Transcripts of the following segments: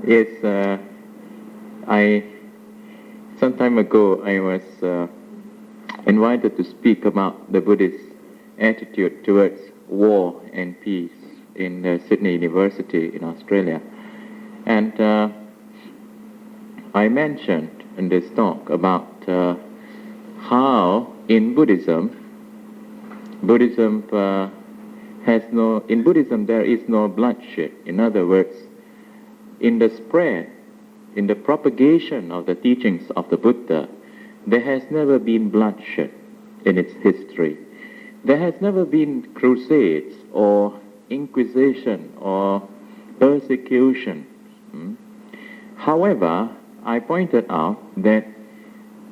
Yes, some time ago I was invited to speak about the Buddhist attitude towards war and peace in Sydney University in Australia. And I mentioned in this talk about how in Buddhism there is no bloodshed. In other words, in the spread, in the propagation of the teachings of the Buddha, there has never been bloodshed in its history. There has never been crusades or inquisition or persecution. However, I pointed out that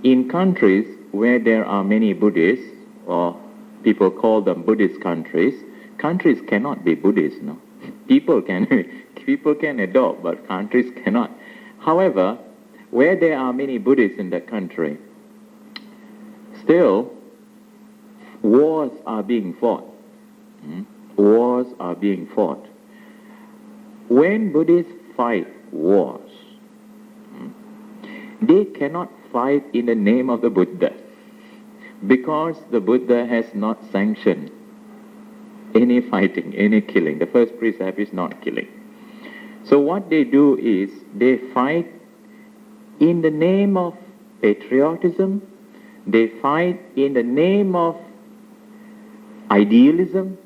in countries where there are many Buddhists, or people call them Buddhist countries cannot be Buddhist, no? People can adopt, but countries cannot. However, where there are many Buddhists in that country, still wars are being fought. Wars are being fought. When Buddhists fight wars, they cannot fight in the name of the Buddha, because the Buddha has not sanctioned any fighting, any killing. The first precept is not killing. So what they do is they fight in the name of patriotism, they fight in the name of idealism,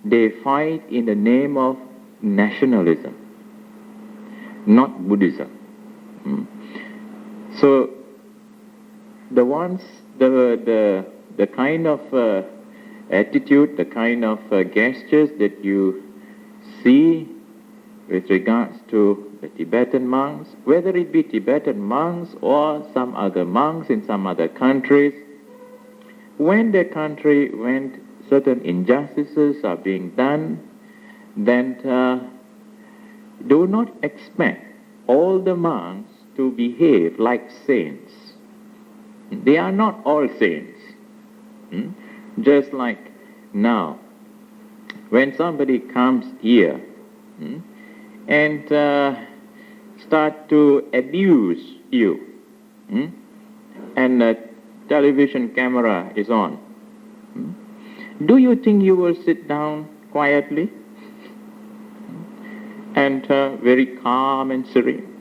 they fight in the name of nationalism, not Buddhism. So the kind of attitude, the kind of gestures that you see with regards to the Tibetan monks, whether it be Tibetan monks or some other monks in some other countries, when certain injustices are being done, then do not expect all the monks to behave like saints. They are not all saints. Just like now, when somebody comes here and start to abuse you, and a television camera is on, do you think you will sit down quietly and very calm and serene?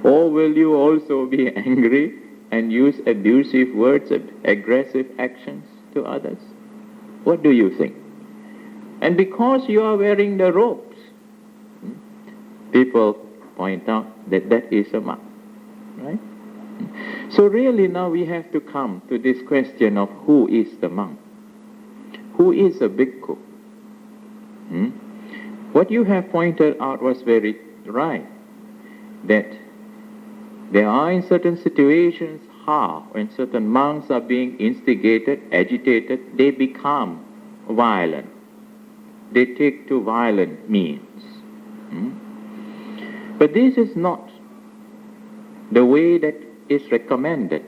Or will you also be angry and use abusive words, aggressive actions to others? What do you think? And because you are wearing the robes, people point out that that is a monk, right? So really now we have to come to this question of who is the monk? Who is a bhikkhu? What you have pointed out was very right, that there are in certain situations how when certain monks are being instigated, agitated, they become violent. They take to violent means. But this is not the way that is recommended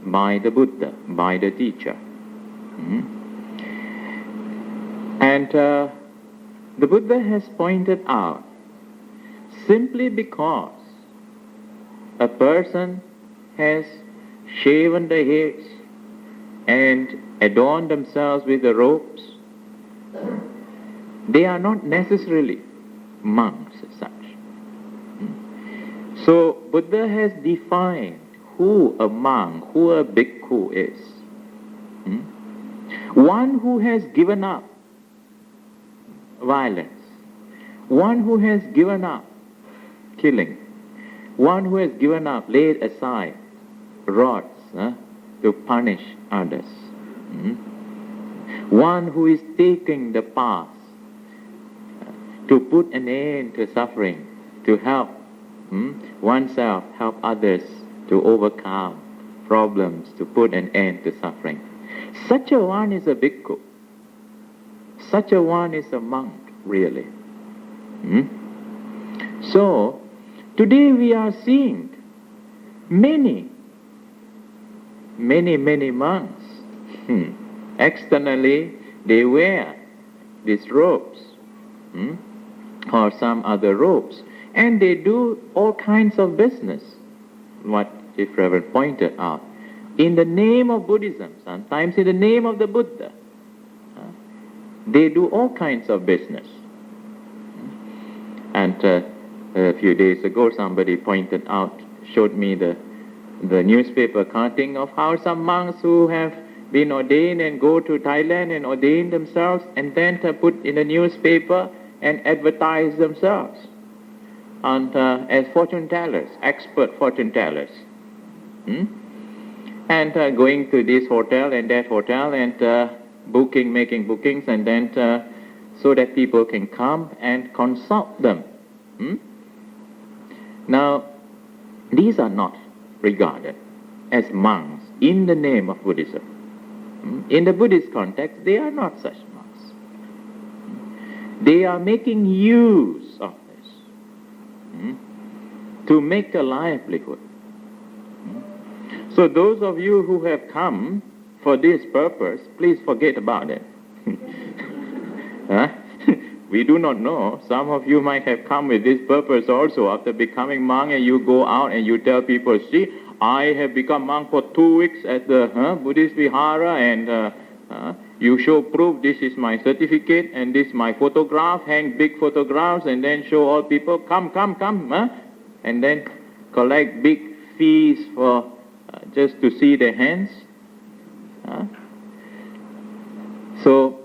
by the Buddha, by the teacher. And the Buddha has pointed out, simply because a person has shaven their heads and adorned themselves with the robes, they are not necessarily monks as such. So Buddha has defined who a monk, who a bhikkhu is. One who has given up violence, one who has given up killing, one who has given up, laid aside rods to punish others. One who is taking the path to put an end to suffering, to help oneself, help others to overcome problems, to put an end to suffering. Such a one is a bhikkhu. Such a one is a monk, really. So, today we are seeing many monks. Externally, they wear these robes. or some other robes. And they do all kinds of business, what Chief Reverend pointed out. In the name of Buddhism, sometimes in the name of the Buddha. They do all kinds of business. And a few days ago, somebody pointed out, showed me the newspaper cutting of how some monks who have been ordained and go to Thailand and ordain themselves and then put in the newspaper and advertise themselves and as fortune tellers, expert fortune tellers. And going to this hotel and that hotel and making bookings, and then so that people can come and consult them. Now, these are not regarded as monks in the name of Buddhism. In the Buddhist context, they are not such monks. They are making use of this to make a livelihood. So those of you who have come for this purpose, please forget about it. We do not know. Some of you might have come with this purpose also. After becoming monk, and you go out and you tell people, see, I have become monk for 2 weeks at the Buddhist Vihara, and you show proof, this is my certificate, and this is my photograph, hang big photographs, and then show all people, come, and then collect big fees for just to see their hands. So,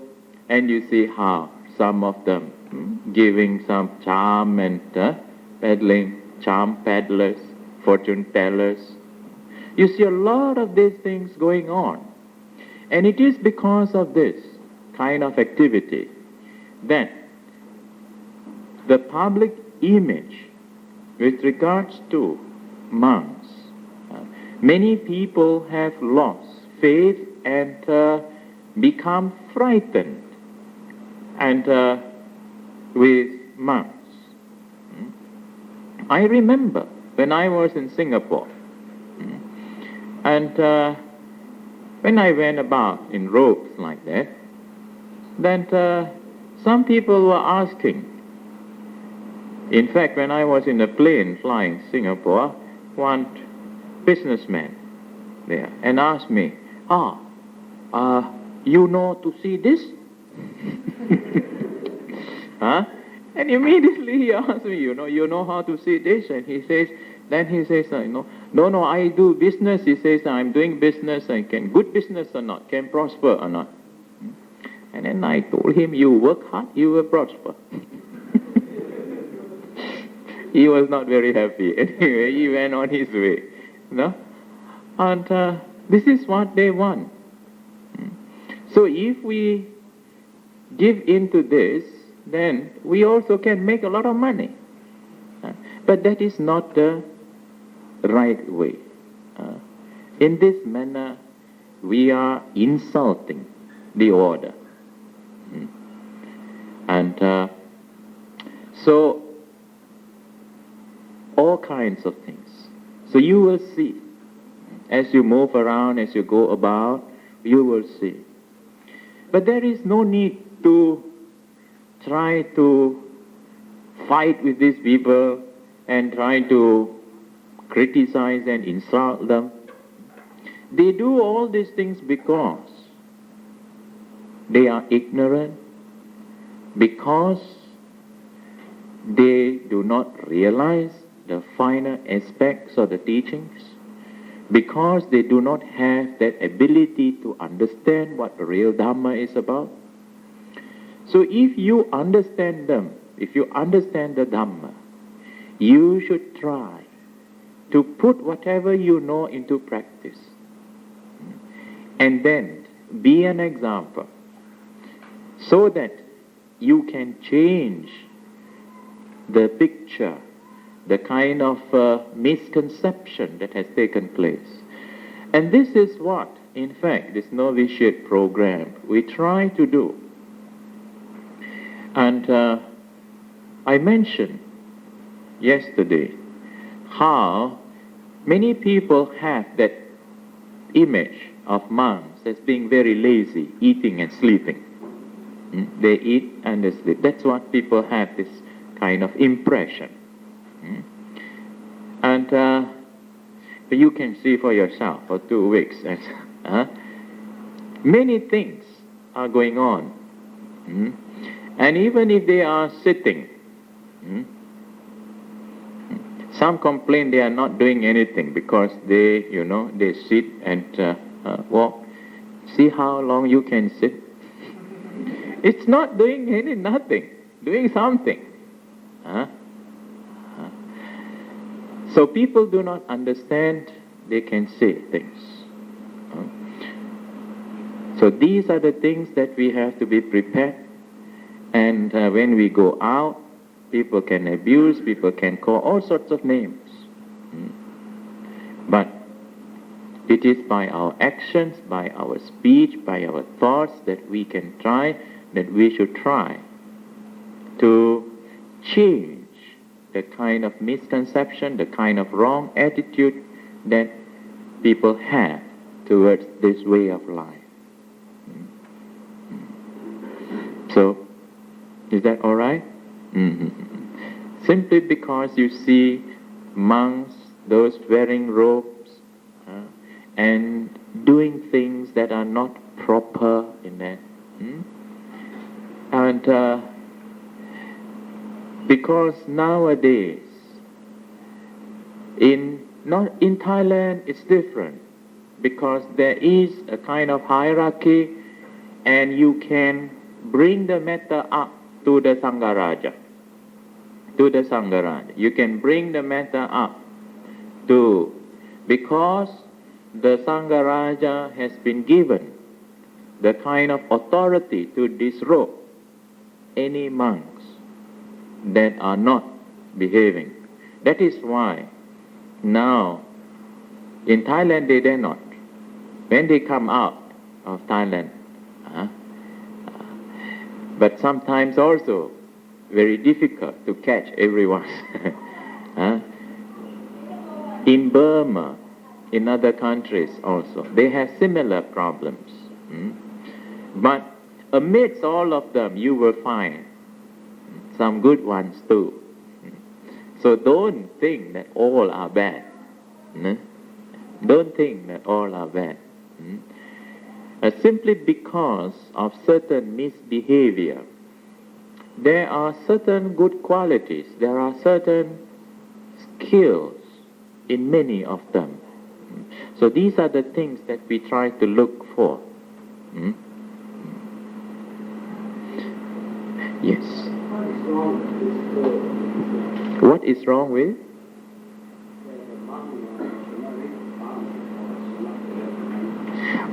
and you see how some of them giving some charm and peddling, charm peddlers, fortune tellers. You see a lot of these things going on. And it is because of this kind of activity that the public image with regards to monks, many people have lost faith and become frightened and with monks. I remember when I was in Singapore, and when I went about in robes like that, then some people were asking. In fact, when I was in a plane flying Singapore, one businessman there and asked me, you know to see this? And immediately he asked me, you know how to see this? And he says, no, I do business. He says, I'm doing business, and can good business or not, can prosper or not. And then I told him, you work hard, you will prosper. He was not very happy. Anyway, he went on his way. And this is what they want. So if we give into this, then we also can make a lot of money. But that is not the right way. In this manner, we are insulting the order. And so, all kinds of things. So you will see, as you move around, as you go about, you will see. But there is no need to try to fight with these people and try to criticize and insult them. They do all these things because they are ignorant, because they do not realize the finer aspects of the teachings, because they do not have that ability to understand what the real Dhamma is about. So if you understand them, if you understand the Dhamma, you should try to put whatever you know into practice. And then be an example so that you can change the picture, the kind of misconception that has taken place. And this is what, in fact, this novitiate program, we try to do. And I mentioned yesterday how many people have that image of monks as being very lazy, eating and sleeping. They eat and they sleep. That's what people have, this kind of impression. And you can see for yourself for 2 weeks. Many things are going on. And even if they are sitting, some complain they are not doing anything because they, they sit and walk. See how long you can sit? It's not doing nothing, doing something. So people do not understand they can say things. So these are the things that we have to be prepared. And when we go out, people can abuse, people can call all sorts of names. But it is by our actions, by our speech, by our thoughts that we should try to change the kind of misconception, the kind of wrong attitude that people have towards this way of life. So, is that all right? Simply because you see monks, those wearing robes, and doing things that are not proper in that. And because nowadays, in Thailand, it's different. Because there is a kind of hierarchy, and you can bring the matter up to the Sangharaja. You can bring the matter up because the Sangharaja has been given the kind of authority to disrobe any monks that are not behaving. That is why now in Thailand they dare not. When they come out of Thailand, but sometimes also very difficult to catch everyone. In Burma, in other countries also, they have similar problems. But amidst all of them, you will find some good ones too. So don't think that all are bad. Don't think that all are bad. Simply because of certain misbehavior, there are certain good qualities, there are certain skills in many of them. So these are the things that we try to look for. Yes. What is wrong with?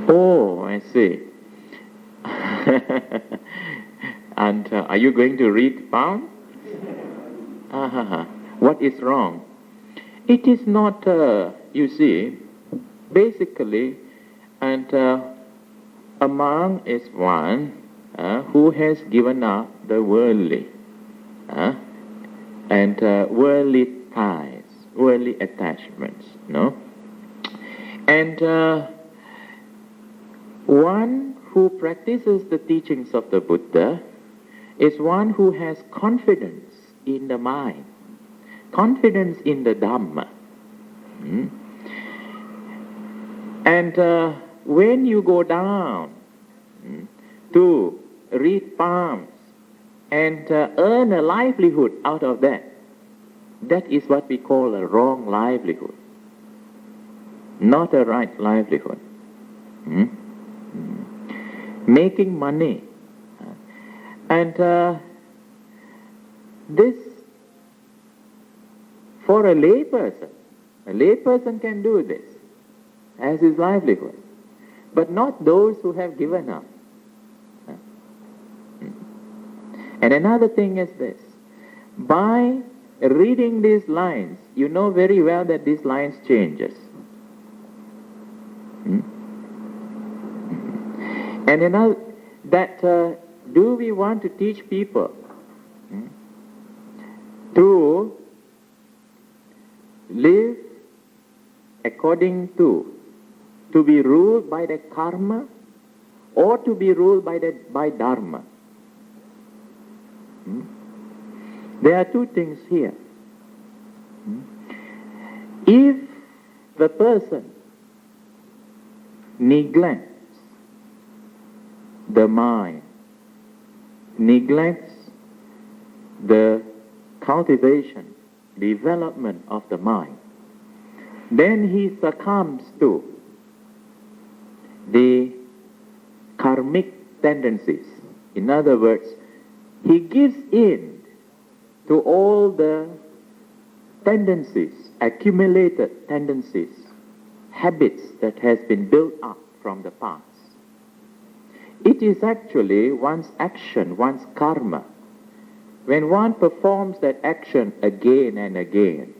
Oh, I see. And are you going to read palm? What is wrong? It is not, you see, basically, and a monk is one who has given up the worldly and worldly ties, worldly attachments, no? And one who practices the teachings of the Buddha is one who has confidence in the mind, confidence in the Dhamma. And when you go down to read palms and earn a livelihood out of that, that is what we call a wrong livelihood, not a right livelihood. Making money. And this, for a layperson can do this as his livelihood, but not those who have given up. And another thing is this: by reading these lines, you know very well that these lines changes. And another, that do we want to teach people to live according to be ruled by the karma, or to be ruled by Dharma? There are two things here. If the person neglects the mind, neglects the cultivation, development of the mind, then he succumbs to the karmic tendencies. In other words, he gives in to all the tendencies, accumulated tendencies, habits that has been built up from the past. It is actually one's action, one's karma. When one performs that action again and again,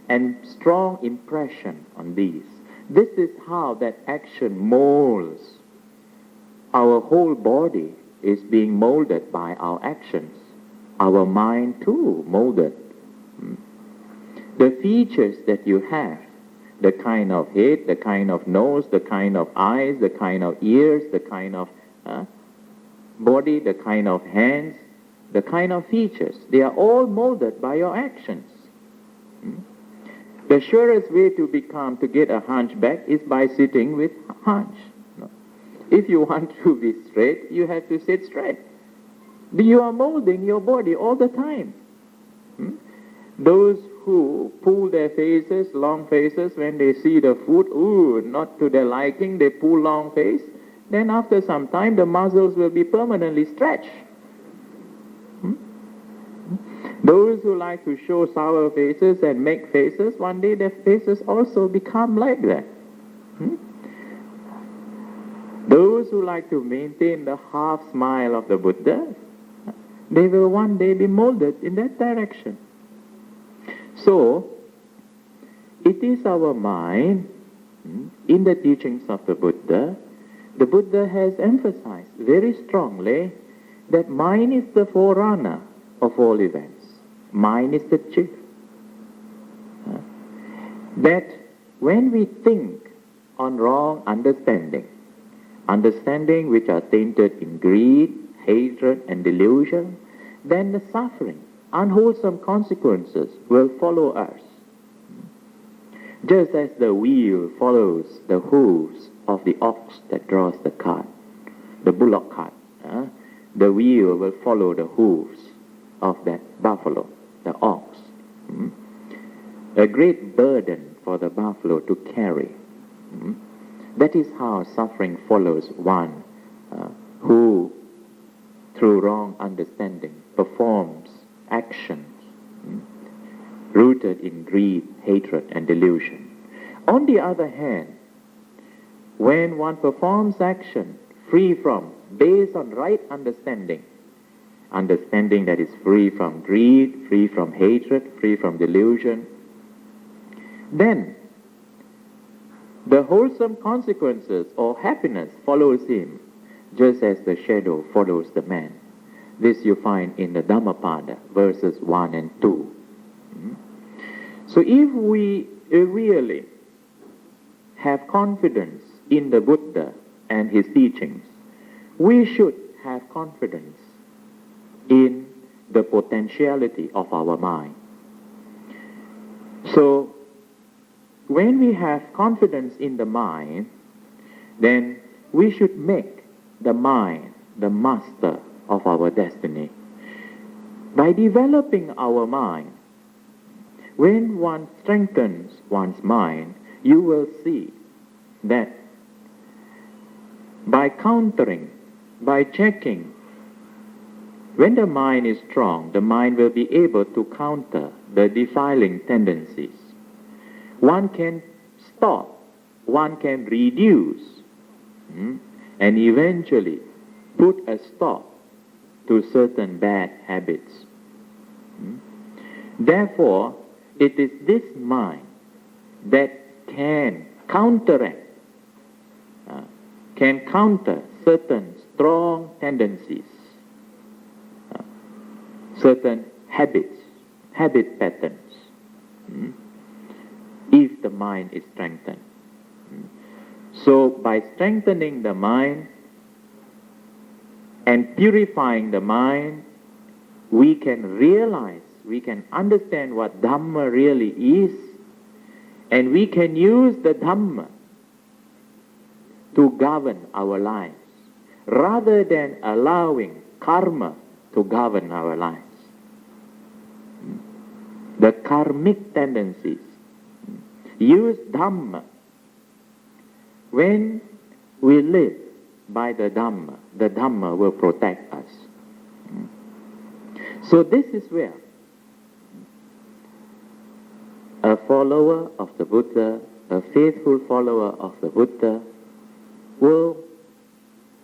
and strong impression on these, this is how that action molds. Our whole body is being molded by our actions. Our mind too molded. The features that you have, the kind of head, the kind of nose, the kind of eyes, the kind of ears, the kind of body, the kind of hands, the kind of features, they are all molded by your actions. The surest way to get a hunchback is by sitting with hunch. If you want to be straight, you have to sit straight. You are molding your body all the time. Those who pull their faces, long faces, when they see the food, not to their liking, they pull long face, then after some time the muscles will be permanently stretched. Those who like to show sour faces and make faces, one day their faces also become like that. Those who like to maintain the half smile of the Buddha, they will one day be molded in that direction. So, it is our mind, in the teachings of the Buddha has emphasized very strongly that mind is the forerunner of all events. Mind is the chief. That when we think on wrong understanding which are tainted in greed, hatred and delusion, then the suffering, unwholesome consequences will follow us. Just as the wheel follows the hooves of the ox that draws the cart, the bullock cart, the wheel will follow the hooves of that buffalo, the ox. A great burden for the buffalo to carry. That is how suffering follows one who, through wrong understanding, performs actions rooted in greed, hatred, and delusion. On the other hand, when one performs action based on right understanding that is free from greed, free from hatred, free from delusion, then the wholesome consequences or happiness follows him, just as the shadow follows the man. This you find in the Dhammapada, verses 1 and 2. So if we really have confidence in the Buddha and his teachings, we should have confidence in the potentiality of our mind. So, when we have confidence in the mind, then we should make the mind the master of our destiny. By developing our mind, when one strengthens one's mind, you will see that by countering, by checking, when the mind is strong, the mind will be able to counter the defiling tendencies. One can stop, one can reduce, and eventually put a stop to certain bad habits. Therefore, it is this mind that can counteract, can counter certain strong tendencies, certain habits, habit patterns, if the mind is strengthened. So by strengthening the mind and purifying the mind, we can realize, we can understand what Dhamma really is, and we can use the Dhamma to govern our lives, rather than allowing karma to govern our lives. The karmic tendencies. Use Dhamma. When we live by the Dhamma will protect us. So this is where a follower of the Buddha, a faithful follower of the Buddha, will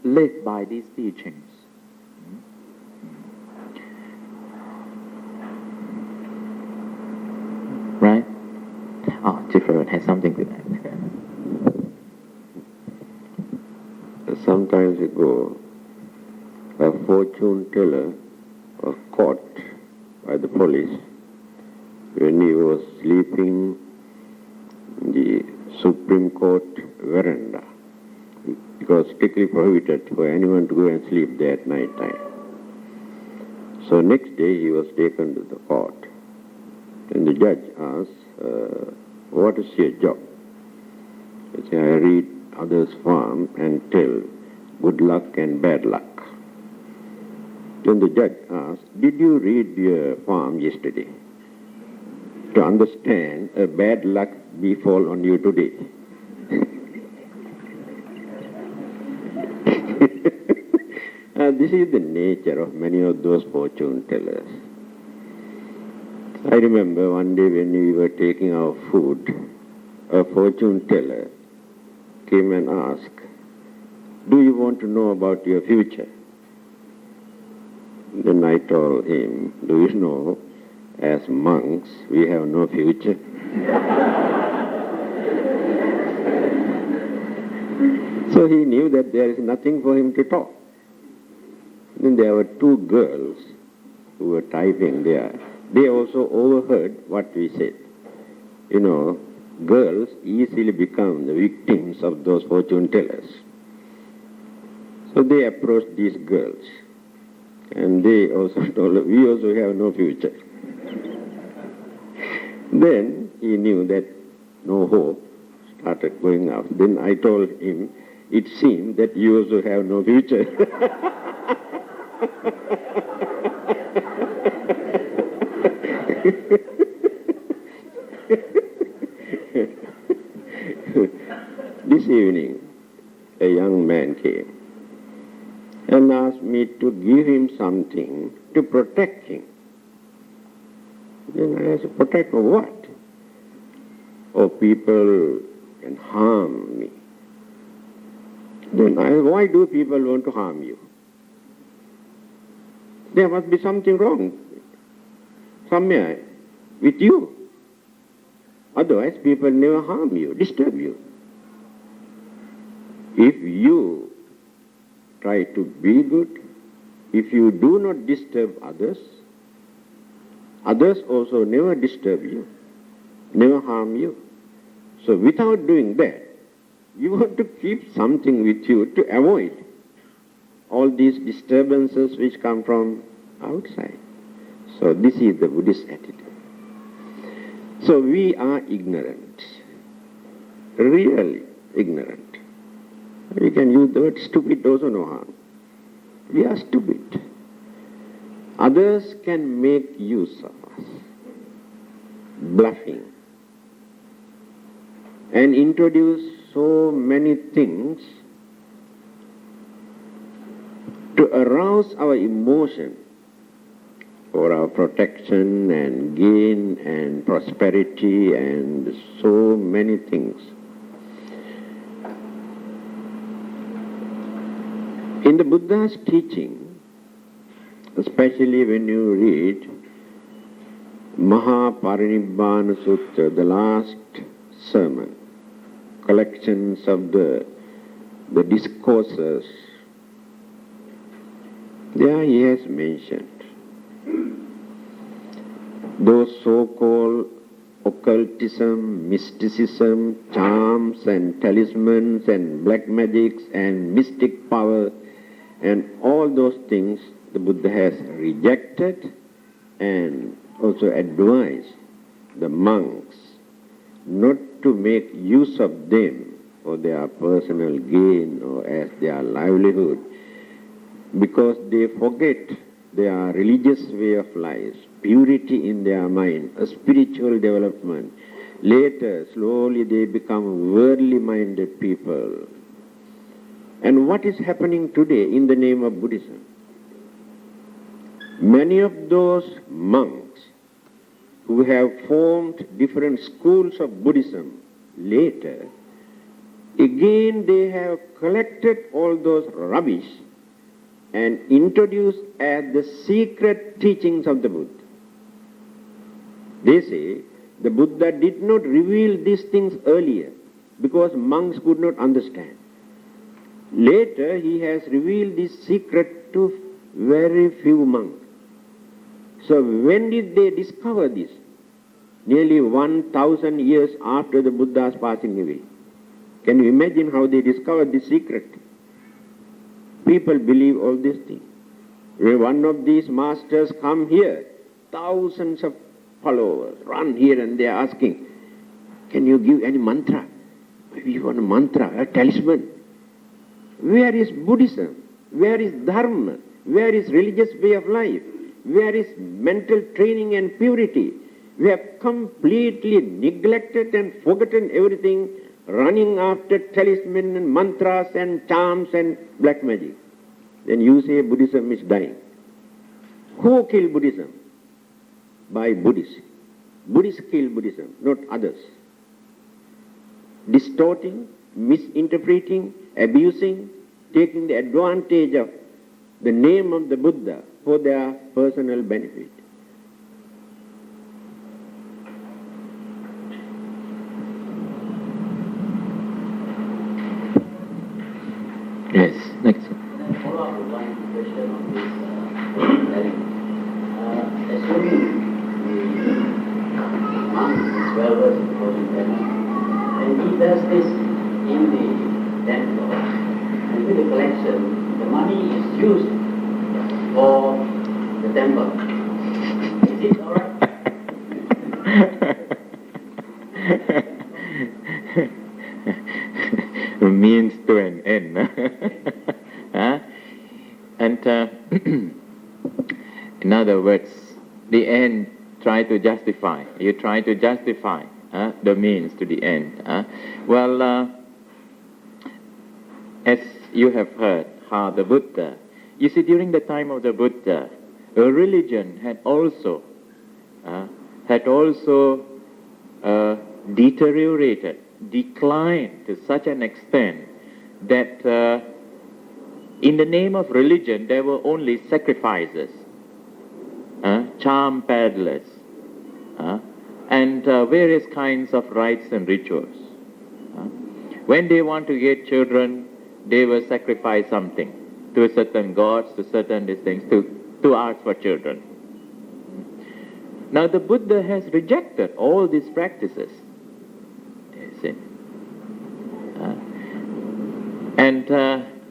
live by these teachings. Right? Oh, Jifferman has something to add. Some time ago, a fortune teller was caught by the police when he was sleeping in the Supreme Court veranda. It was strictly prohibited for anyone to go and sleep there at night time. So next day he was taken to the court, and the judge asked, what is your job? He said, I read others' farm and tell good luck and bad luck. Then the judge asked, did you read your farm yesterday to understand a bad luck befall on you today? This is the nature of many of those fortune tellers. I remember one day when we were taking our food, a fortune teller came and asked, do you want to know about your future? Then I told him, do you know, as monks, we have no future. So he knew that there is nothing for him to talk. Then there were two girls who were typing there. They also overheard what we said. You know, girls easily become the victims of those fortune tellers. So they approached these girls, and they also told, we also have no future. Then he knew that no hope, started going up. Then I told him, it seemed that you also have no future. This evening, a young man came and asked me to give him something to protect him. Then I said, protect from what? Oh, people can harm me. Then I said, why do people want to harm you? There must be something wrong somewhere with you. Otherwise, people never harm you, disturb you. If you try to be good, if you do not disturb others, others also never disturb you, never harm you. So without doing that, you want to keep something with you to avoid all these disturbances which come from outside. So this is the Buddhist attitude. So we are ignorant, really ignorant. We can use the word stupid, also no harm. We are stupid. Others can make use of us, bluffing, and introduce so many things to arouse our emotion for our protection and gain and prosperity and so many things. In the Buddha's teaching, especially when you read Mahaparinibbana Sutta, the last sermon, collections of the discourses, there he has mentioned those so-called occultism, mysticism, charms and talismans and black magics and mystic power and all those things the Buddha has rejected and also advise the monks not to make use of them for their personal gain or as their livelihood, because they forget their religious way of life, purity in their mind, a spiritual development. Later, slowly they become worldly-minded people. And what is happening today in the name of Buddhism? Many of those monks who have formed different schools of Buddhism, later, again they have collected all those rubbish and introduced as the secret teachings of the Buddha. They say the Buddha did not reveal these things earlier because monks could not understand. Later he has revealed this secret to very few monks. So when did they discover this? Nearly 1,000 years after the Buddha's passing away. Can you imagine how they discovered this secret? People believe all these things. When one of these masters come here, thousands of followers run here and they are asking, can you give any mantra? Maybe you want a mantra, a talisman. Where is Buddhism? Where is Dharma? Where is religious way of life? Where is mental training and purity? We have completely neglected and forgotten everything, running after talisman and mantras and charms and black magic. Then you say Buddhism is dying. Who killed Buddhism? By Buddhists. Buddhists killed Buddhism, not others. Distorting, misinterpreting, abusing, taking the advantage of the name of the Buddha for their personal benefit. Yes, next. Can I follow up with one question on this telling? Assuming the monk is well versed in fortune telling, and he does this in the temple, and with the collection, the money is used for the temple. Is it alright? Means to an end. Huh? And in other words, the end try to justify. You try to justify the means to the end. Well, as you have heard, how the Buddha, you see, during the time of the Buddha, a religion had also deteriorated, declined to such an extent that in the name of religion there were only sacrifices, charm peddlers, and various kinds of rites and rituals. When they want to get children, they will sacrifice something to certain gods, to certain these things, to ask for children. Now the Buddha has rejected all these practices. You see. And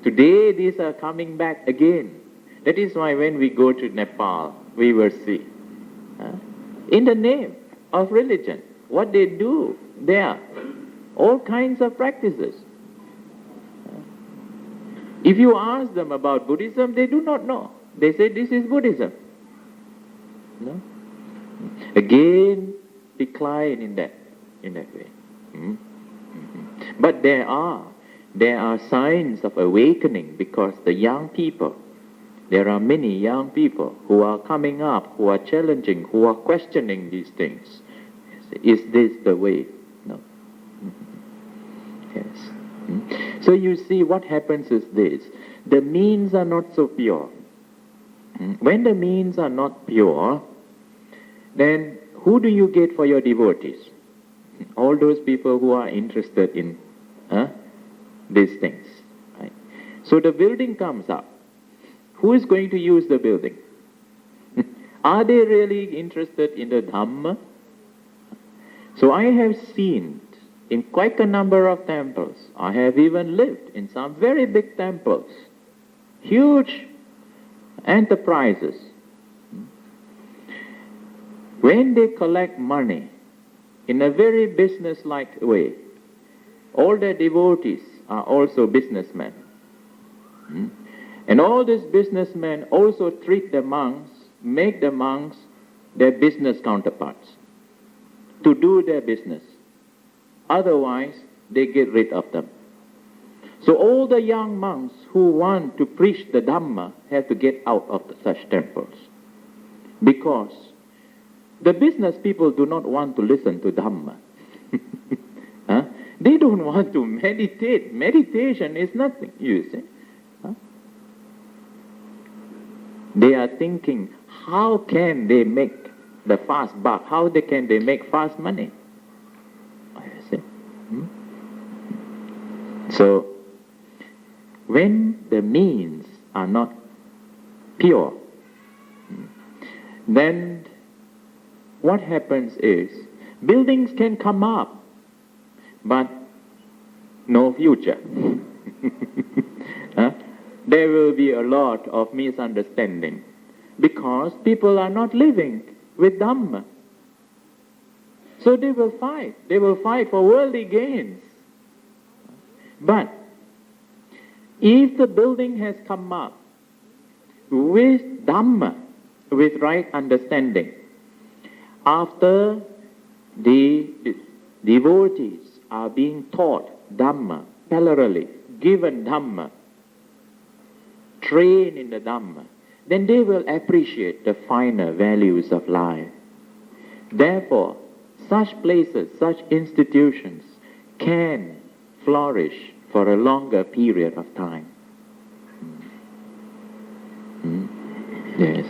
today these are coming back again. That is why when we go to Nepal, we will see, in the name of religion, what they do there, all kinds of practices. If you ask them about Buddhism, they do not know. They say this is Buddhism. No? Again, decline in that way. But there are signs of awakening, because the young people, there are many young people who are coming up, who are challenging, who are questioning these things. Is this the way? No. Yes. So you see, what happens is this: the means are not so pure. When the means are not pure, then who do you get for your devotees? All those people who are interested in these things. Right? So the building comes up. Who is going to use the building? Are they really interested in the Dhamma? So I have seen in quite a number of temples, I have even lived in some very big temples, huge enterprises. When they collect money in a very business-like way, all their devotees are also businessmen. And all these businessmen also treat the monks, make the monks their business counterparts to do their business. Otherwise, they get rid of them. So all the young monks who want to preach the Dhamma have to get out of such temples. Because the business people do not want to listen to Dhamma. Huh? They don't want to meditate. Meditation is nothing, you see. Huh? They are thinking, how can they make the fast buck? How can they make fast money? You see? So, when the means are not pure, then what happens is, buildings can come up, but no future. Huh? There will be a lot of misunderstanding, because people are not living with Dhamma. So they will fight. They will fight for worldly gains. But if the building has come up with Dhamma, with right understanding, after the devotees are being taught Dhamma, parallelly given Dhamma, trained in the Dhamma, then they will appreciate the finer values of life. Therefore, such places, such institutions can flourish for a longer period of time. Yes.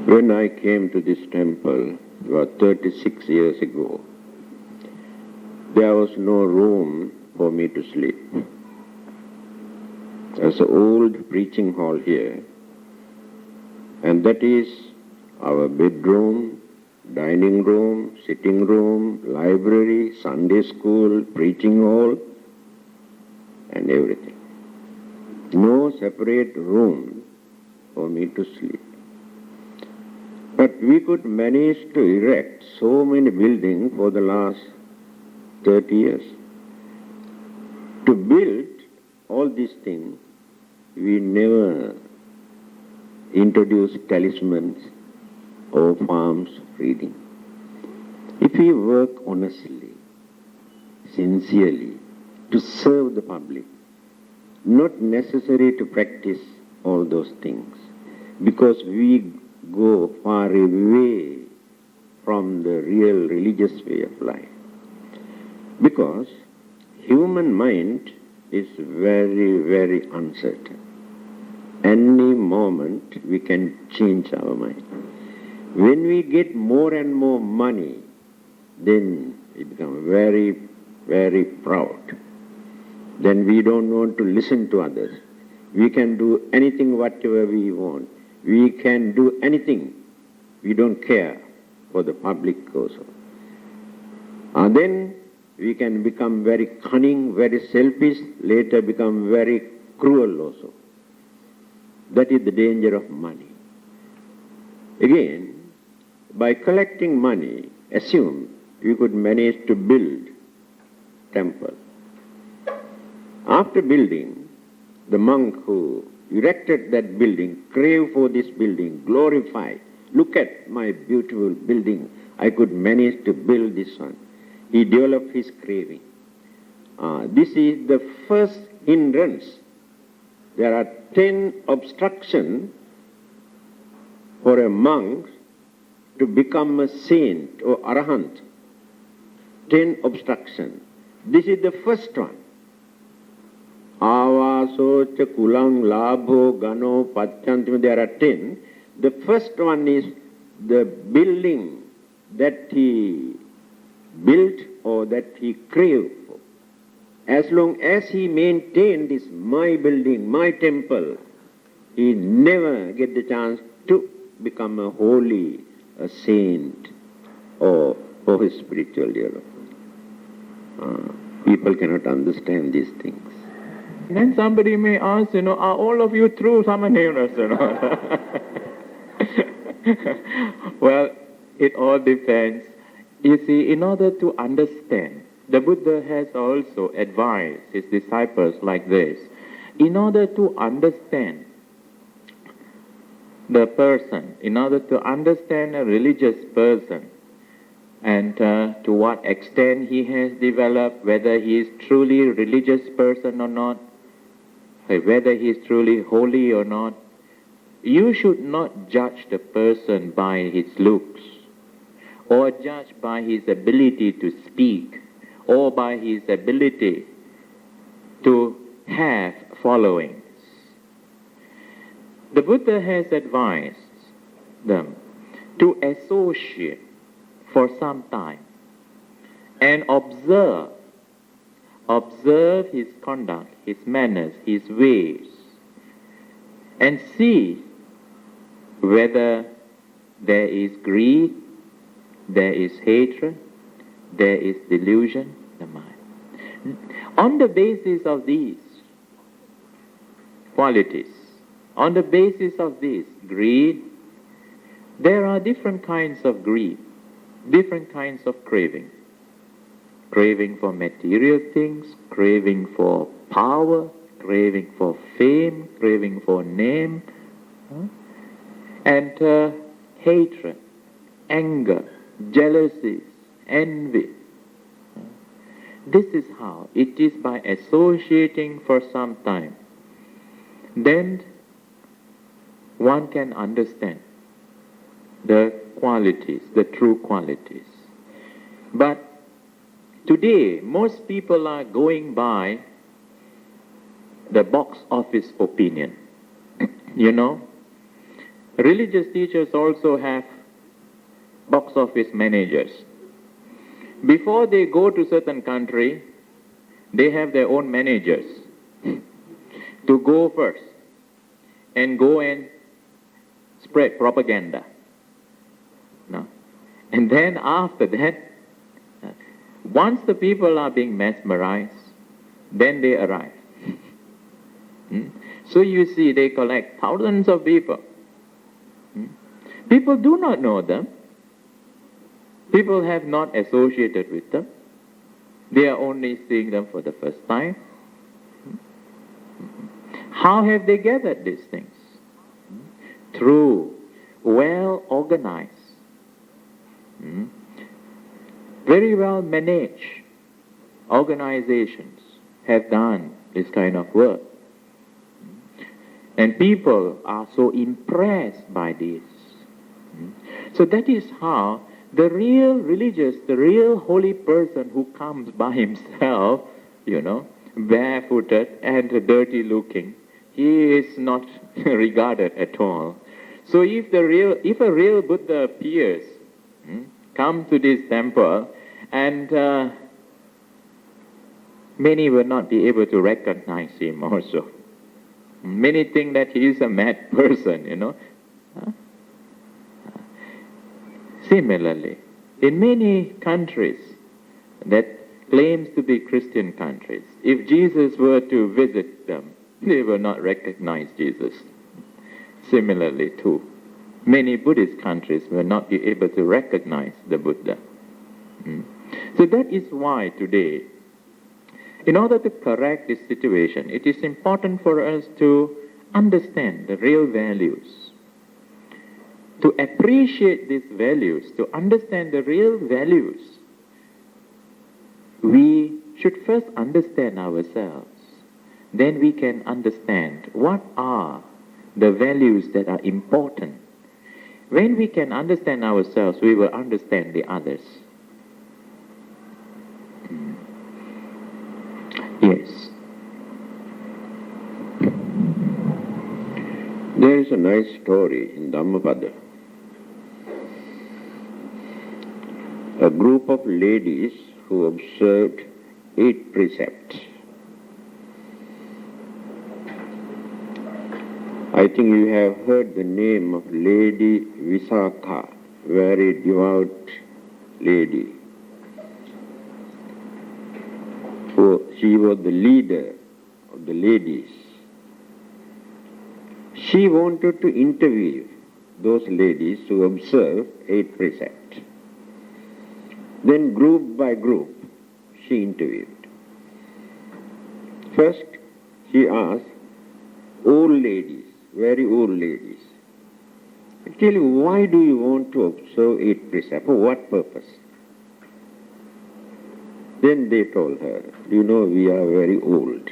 When I came to this temple about 36 years ago, there was no room for me to sleep. There's an old preaching hall here, and that is our bedroom, dining room, sitting room, library, Sunday school, preaching hall, and everything. No separate room for me to sleep. But we could manage to erect so many buildings for the last 30 years. To build all these things, we never introduced talismans or farms reading. If we work honestly, sincerely, to serve the public, not necessary to practice all those things, because we go far away from the real religious way of life. Because human mind is very, very uncertain. Any moment we can change our mind. When we get more and more money, then we become very, very proud. Then we don't want to listen to others. We can do anything, whatever we want. We can do anything. We don't care for the public also. Then we can become very cunning, very selfish, later become very cruel also. That is the danger of money. Again, by collecting money, assume you could manage to build temple. After building, the monk who erected that building crave for this building, glorify. Look at my beautiful building. I could manage to build this one. He developed his craving. This is the first hindrance. There are 10 obstructions for a monk to become a saint or arahant. 10 obstructions. This is the first one. Avaso, kulang, labho, gano, pachantima, there are 10. The first one is the building that he built or that he craved for. As long as he maintained this my building, my temple, he never get the chance to become a holy, a saint, or for his spiritual development. People cannot understand these things. Then somebody may ask, are all of you true Samaneras? Well, it all depends. You see, in order to understand, the Buddha has also advised his disciples like this. In order to understand the person, in order to understand a religious person, and to what extent he has developed, whether he is truly a religious person or not, whether he is truly holy or not, you should not judge the person by his looks, or judge by his ability to speak, or by his ability to have followings. The Buddha has advised them to associate for some time and observe his conduct, his manners, his ways, and see whether there is greed, there is hatred, there is delusion in the mind. On the basis of these qualities, on the basis of this greed, there are different kinds of greed, different kinds of craving. Craving for material things, craving for power, craving for fame, craving for name, and hatred, anger, jealousies, envy. This is how it is, by associating for some time. Then one can understand the qualities, the true qualities. But today, most people are going by the box office opinion. Religious teachers also have box office managers. Before they go to certain country, they have their own managers to go first and go and spread propaganda. No? And then after that, once the people are being mesmerized, then they arrive. So you see, they collect thousands of people. People do not know them. People have not associated with them. They are only seeing them for the first time. How have they gathered these things? Through well-organized, very well managed organizations have done this kind of work. And people are so impressed by this. So that is how the real religious, the real holy person who comes by himself, barefooted and dirty looking, he is not regarded at all. So if a real Buddha appears, come to this temple, and many will not be able to recognize him also. Many think that he is a mad person, Similarly, in many countries that claims to be Christian countries, if Jesus were to visit them, they will not recognize Jesus. Similarly, too, many Buddhist countries will not be able to recognize the Buddha. So that is why today, in order to correct this situation, it is important for us to understand the real values, to appreciate these values, to understand the real values. We should first understand ourselves. Then we can understand what are the values that are important. When we can understand ourselves, we will understand the others. Yes. There is a nice story in Dhammananda. A group of ladies who observed 8 precepts. I think you have heard the name of Lady Visakha, very devout lady. She was the leader of of the ladies, she wanted to interview those ladies to observe 8 precepts. Then group by group, she interviewed. First, she asked old ladies, very old ladies, tell you, why do you want to observe 8 precepts? For what purpose? Then they told her, you know, we are very old.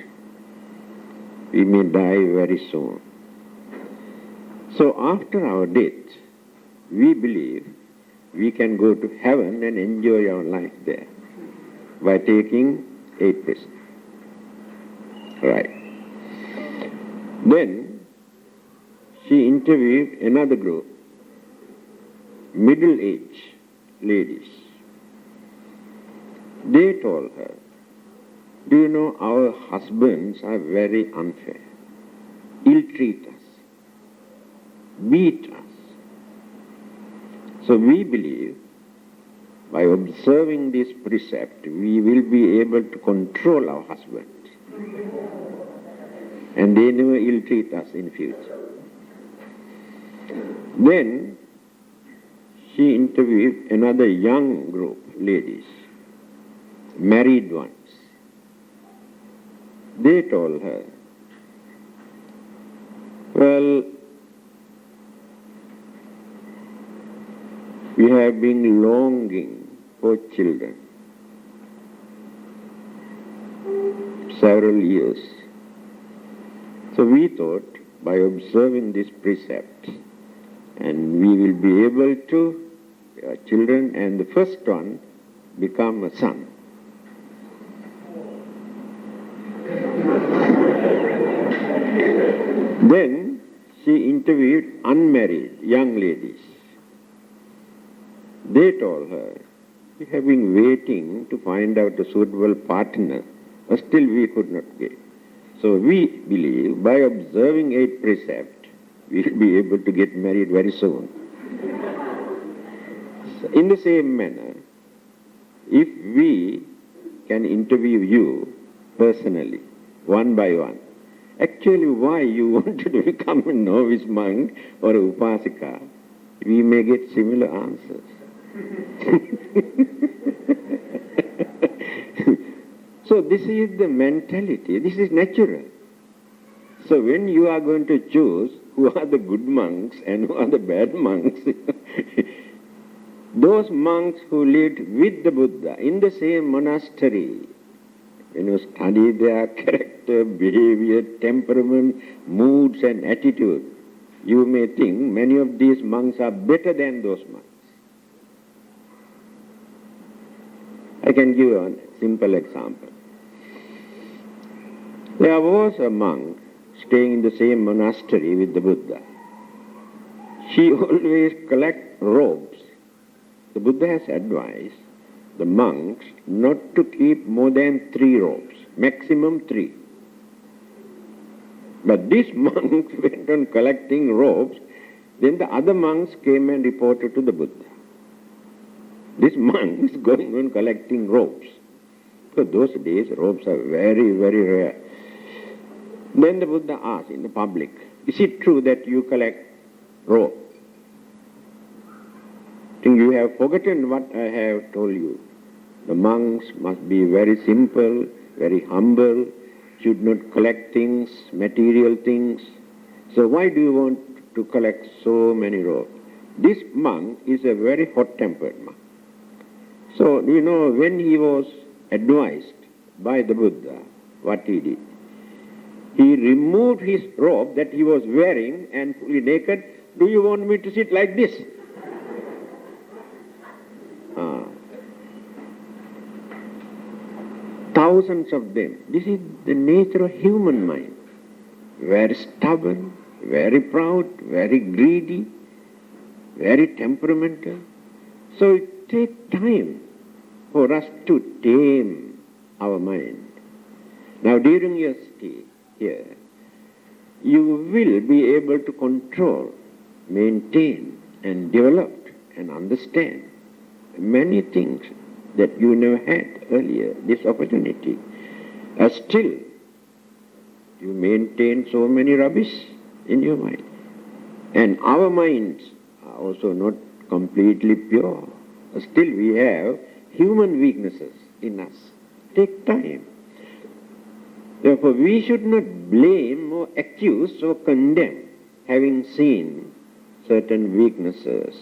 We may die very soon. So after our death, we believe we can go to heaven and enjoy our life there by taking 8 precepts. Right. Then she interviewed another group, middle-aged ladies. They told her, do you know, our husbands are very unfair, ill-treat us, beat us. So we believe by observing this precept, we will be able to control our husbands. And they never ill-treat us in future. Then she interviewed another young group, ladies, married ones. They told her, well, we have been longing for children several years. So we thought by observing this precept, and we will be able to children, and the first one become a son. Then she interviewed unmarried young ladies. They told her, we have been waiting to find out a suitable partner, but still we could not get. So we believe by observing 8 precepts, we will be able to get married very soon. So in the same manner, if we can interview you personally, one by one, actually why you wanted to become a novice monk or a upasika, we may get similar answers. So this is the mentality, this is natural. So when you are going to choose who are the good monks and who are the bad monks, those monks who lived with the Buddha in the same monastery, when you study their character, behavior, temperament, moods and attitude, you may think many of these monks are better than those monks. I can give you a simple example. There was a monk staying in the same monastery with the Buddha. She always collects robes. The Buddha has advised the monks not to keep more than 3 robes, maximum 3. But this monk went on collecting robes. Then the other monks came and reported to the Buddha. This monk is going on collecting robes. Because those days robes are very, very rare. Then the Buddha asked in the public, is it true that you collect robes? I think you have forgotten what I have told you. The monks must be very simple, very humble, should not collect things, material things. So why do you want to collect so many robes? This monk is a very hot-tempered monk. So, you know, when he was advised by the Buddha, what he did? He removed his robe that he was wearing and fully naked. Do you want me to sit like this? Thousands of them. This is the nature of human mind. Very stubborn, very proud, very greedy, very temperamental. So it takes time for us to tame our mind. Now during your stay here, you will be able to control, maintain and develop and understand many things that you never had earlier, this opportunity. Still, You maintain so many rubbish in your mind. And our minds are also not completely pure. Still we have human weaknesses in us. Take time. Therefore we should not blame or accuse or condemn having seen certain weaknesses.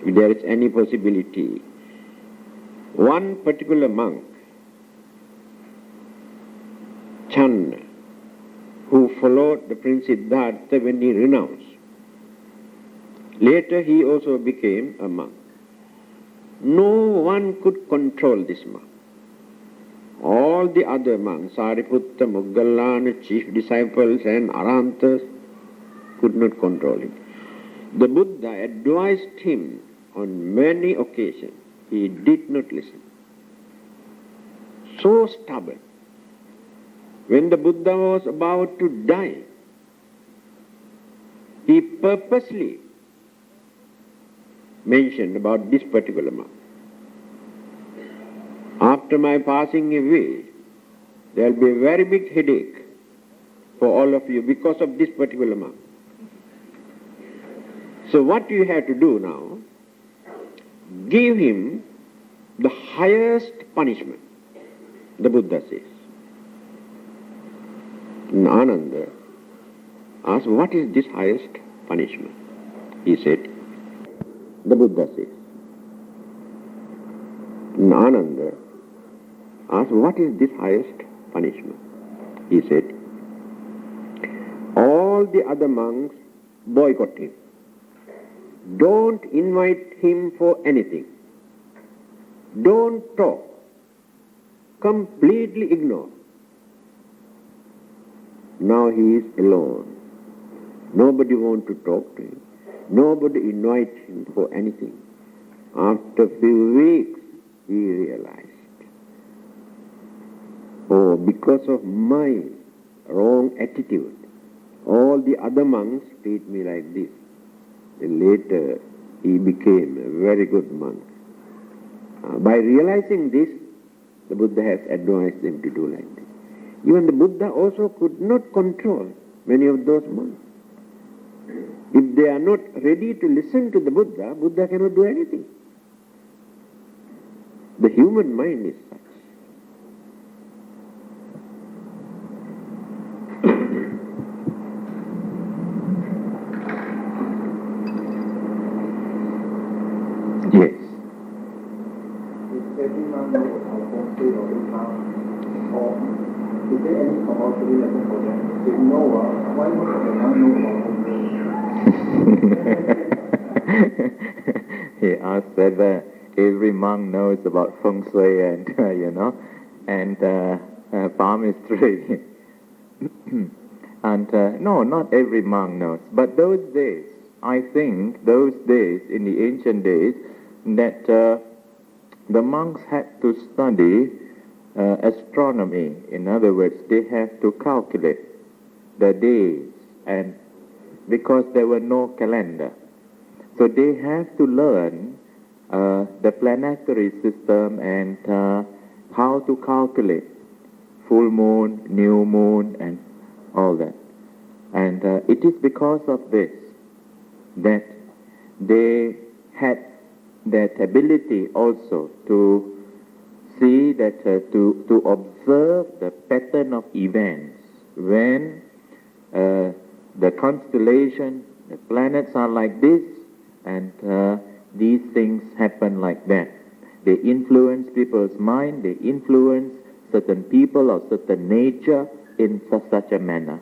If there is any possibility. One particular monk, Chanda, who followed the Prince Siddhartha when he renounced. Later he also became a monk. No one could control this monk. All the other monks, Sariputta, Moggallana, chief disciples and Arantas, could not control him. The Buddha advised him on many occasions. He did not listen. So stubborn. When the Buddha was about to die, he purposely mentioned about this particular monk. After my passing away, there will be a very big headache for all of you because of this particular monk. So what you have to do now, give him the highest punishment, the Buddha says. And Ananda asked, what is this highest punishment? He said, the Buddha says. And Ananda asked, what is this highest punishment? He said, all the other monks boycott him. Don't invite him for anything. Don't talk. Completely ignore. Now he is alone. Nobody wants to talk to him. Nobody invites him for anything. After a few weeks, he realized, oh, because of my wrong attitude, all the other monks treat me like this. And later, he became a very good monk. By realizing this, the Buddha has advised him to do like this. Even the Buddha also could not control many of those monks. If they are not ready to listen to the Buddha, Buddha cannot do anything. The human mind is such. Yes. If every monk knows how to say or or is there any compulsory lesson for them? If no, why not the monk know about He asked whether every monk knows about feng shui and, palmistry. And no, not every monk knows. But those days, I think, those days, in the ancient days, that the monks had to study astronomy. In other words, they have to calculate the days, and because there were no calendar. So they have to learn the planetary system and how to calculate full moon, new moon, and all that. And it is because of this that they had that ability also to see that, to observe the pattern of events when the constellation, the planets are like this, and these things happen like that. They influence people's mind, they influence certain people or certain nature in such a manner.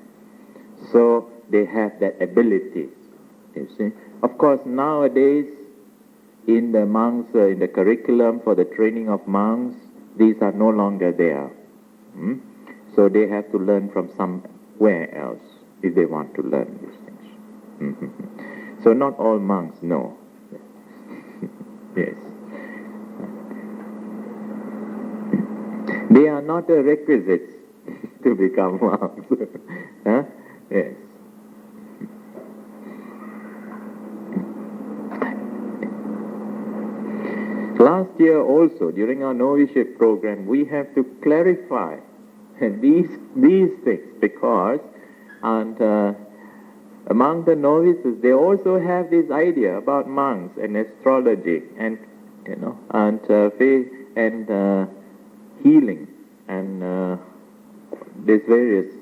So they have that ability, you see. Of course, nowadays, in the monks, in the curriculum for the training of monks, these are no longer there. So they have to learn from somewhere else if they want to learn these things. So not all monks know. Yes. They are not a requisite to become monks. Huh? Yes. Last year also, during our novitiate program, we have to clarify these things, because and among the novices they also have this idea about monks and astrology and and faith and healing and these various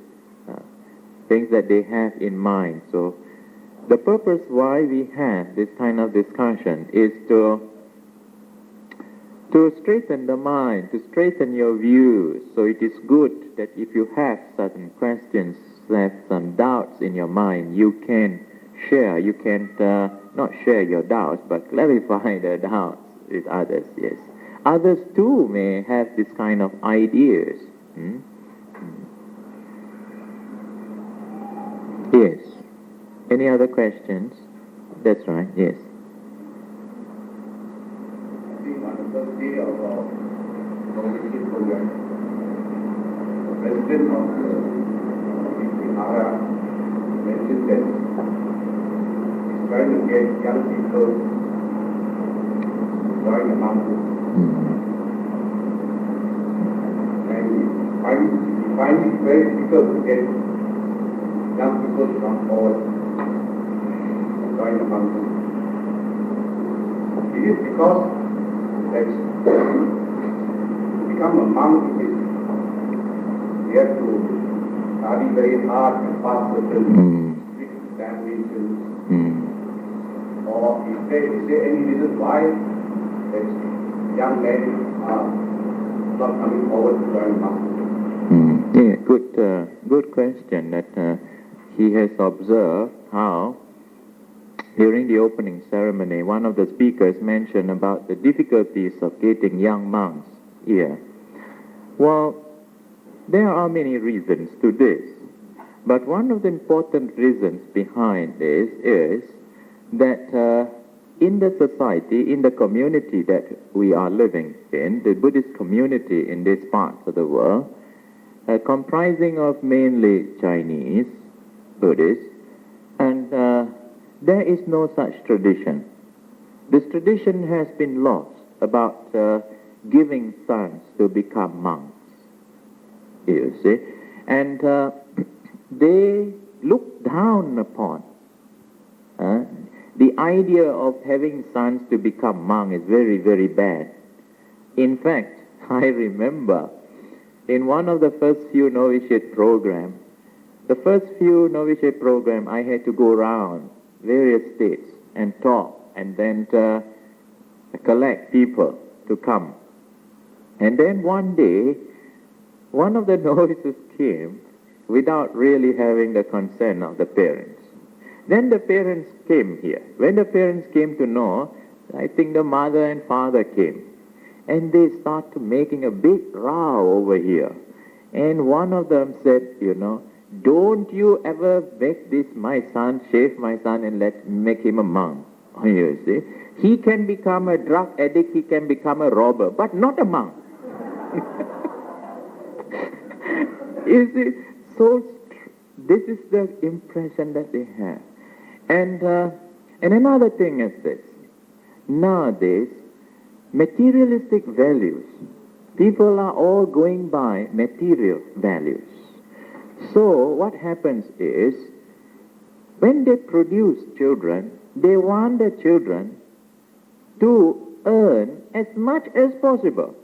things that they have in mind. So the purpose why we have this kind of discussion is to straighten the mind, to straighten your views. So it is good that if you have certain questions, have some doubts in your mind, you can share. You can not share your doubts, but clarify the doubts with others. Yes, others too may have this kind of ideas. Yes. Any other questions? That's right. Yes. On the first day of our community program, the president of the Vihara mentioned that he's trying to get young people to join the mountains. And he finds it very difficult to get young people to come forward and join the mountains. It is because that to become a monk, you have to study very hard and pass certain strict examinations. Or is there any reason why that young men are not coming forward to join monks? Yeah, good question. That he has observed how during the opening ceremony, one of the speakers mentioned about the difficulties of getting young monks here. Well, there are many reasons to this, but one of the important reasons behind this is that in the society, in the community that we are living in, the Buddhist community in these parts of the world, comprising of mainly Chinese Buddhists, and there is no such tradition. This tradition has been lost about giving sons to become monks, you see. And they look down upon the idea of having sons to become monks is very, very bad. In fact, I remember in one of the first few novitiate programs, I had to go around various states and talk and then collect people to come. And then one day, one of the novices came without really having the consent of the parents. Then the parents came here. When the parents came to know, I think the mother and father came. And they started making a big row over here. And one of them said, don't you ever make this my son, shave my son and make him a monk. You see, he can become a drug addict, he can become a robber, but not a monk. You see, so this is the impression that they have. And another thing is this. Nowadays, materialistic values, people are all going by material values. So what happens is, when they produce children, they want the children to earn as much as possible.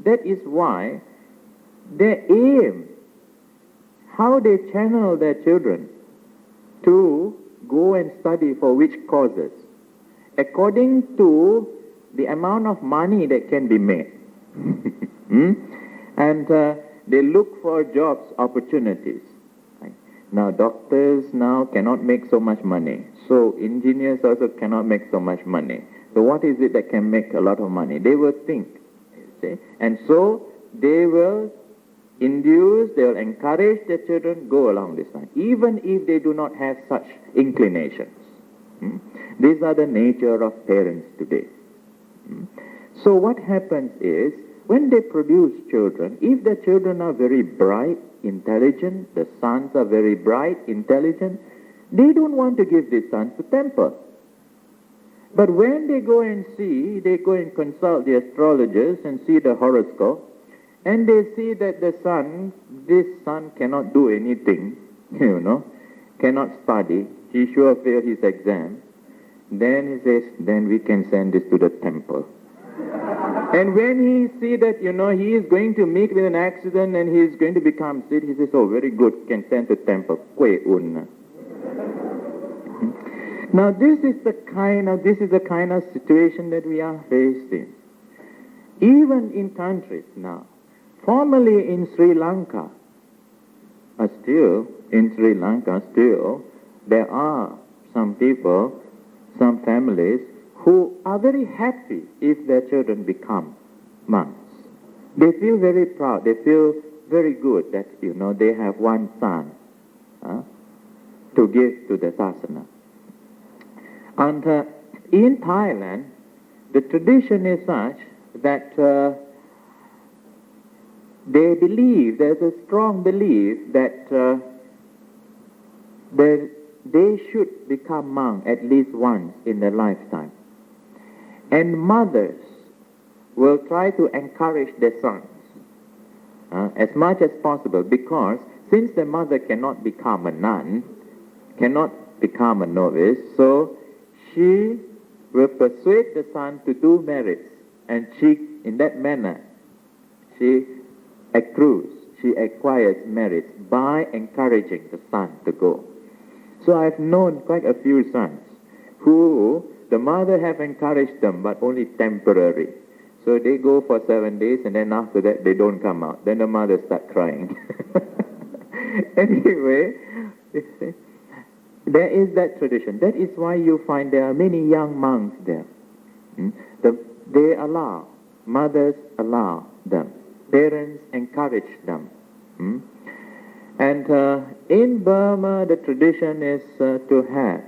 That is why they aim, how they channel their children to go and study for which causes, according to the amount of money that can be made. And they look for jobs opportunities. Now doctors now cannot make so much money. So engineers also cannot make so much money. So what is it that can make a lot of money? They will think. You see? And so they will induce, they will encourage their children go along this line, even if they do not have such inclinations. These are the nature of parents today. So what happens is, when they produce children, if the children are very bright, intelligent, the sons are very bright, intelligent, they don't want to give these sons to temple. But when they go and see, they go and consult the astrologers and see the horoscope, and they see that this son cannot do anything, cannot study, he sure fail his exam, then he says, then we can send this to the temple. And when he see that, he is going to meet with an accident and he is going to become sick, he says, oh, very good, can send to temple. Kwe unna. Now this is the kind of situation that we are facing. Even in countries now, formerly in Sri Lanka, still, there are some people, some families, who are very happy if their children become monks. They feel very proud, they feel very good that, they have one son to give to the sasana. And in Thailand, the tradition is such that there's a strong belief that they should become monks at least once in their lifetime. And mothers will try to encourage their sons as much as possible, because since the mother cannot become a nun, cannot become a novice, so she will persuade the son to do merits, and in that manner, she acquires merits by encouraging the son to go. So I've known quite a few sons who the mother have encouraged them, but only temporary. So they go for 7 days, and then after that they don't come out. Then the mother starts crying. Anyway, there is that tradition. That is why you find there are many young monks there. They allow, mothers allow them. Parents encourage them. And in Burma, the tradition is to have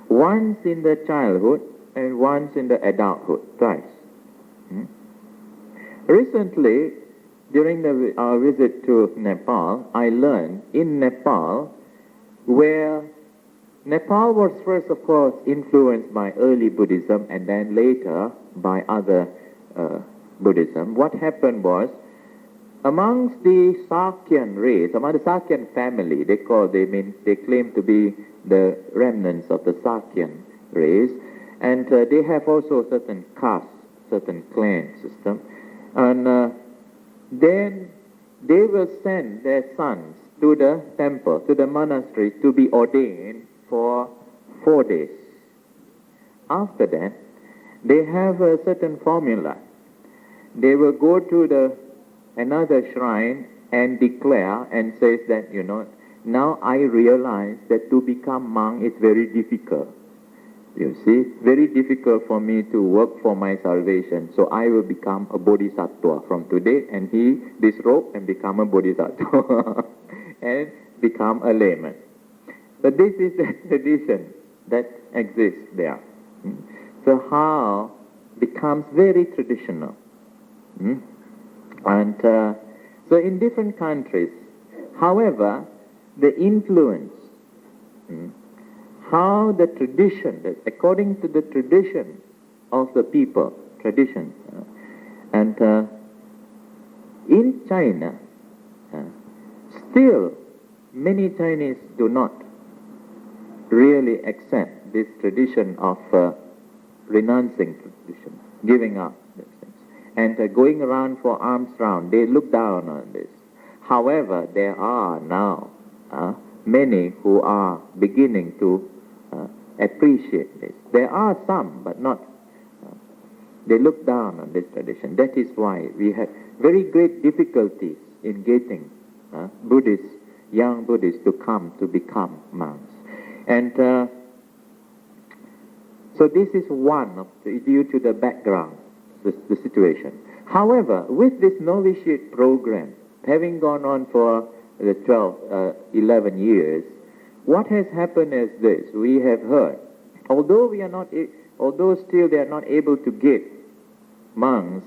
once in the childhood and once in the adulthood, twice. Recently, during our visit to Nepal, I learned in Nepal, where Nepal was first, of course, influenced by early Buddhism and then later by other Buddhism. What happened was, amongst the Sakyan race, among the Sakyan family, they claim to be the remnants of the Sakyan race, and they have also certain castes, certain clan system, and then they will send their sons to the temple, to the monastery, to be ordained for 4 days. After that, they have a certain formula. They will go to another shrine and declare and says that, now I realize that to become monk is very difficult. You see, very difficult for me to work for my salvation. So I will become a bodhisattva from today, and he disrobe and become a bodhisattva and become a layman. But this is the tradition that exists there. So how becomes very traditional. And so in different countries, however, the influence, how the tradition, according to the tradition of the people, and in China, still many Chinese do not really accept this tradition of renouncing tradition, giving up these things, and going around for alms round. They look down on this. However, there are now many who are beginning to appreciate this. There are some, but not. They look down on this tradition. That is why we have very great difficulties in getting young Buddhists to come to become monks. And so this is one of due to the background, the situation. However, with this novitiate program, having gone on for the 11 years, what has happened is this. We have heard, although still they are not able to get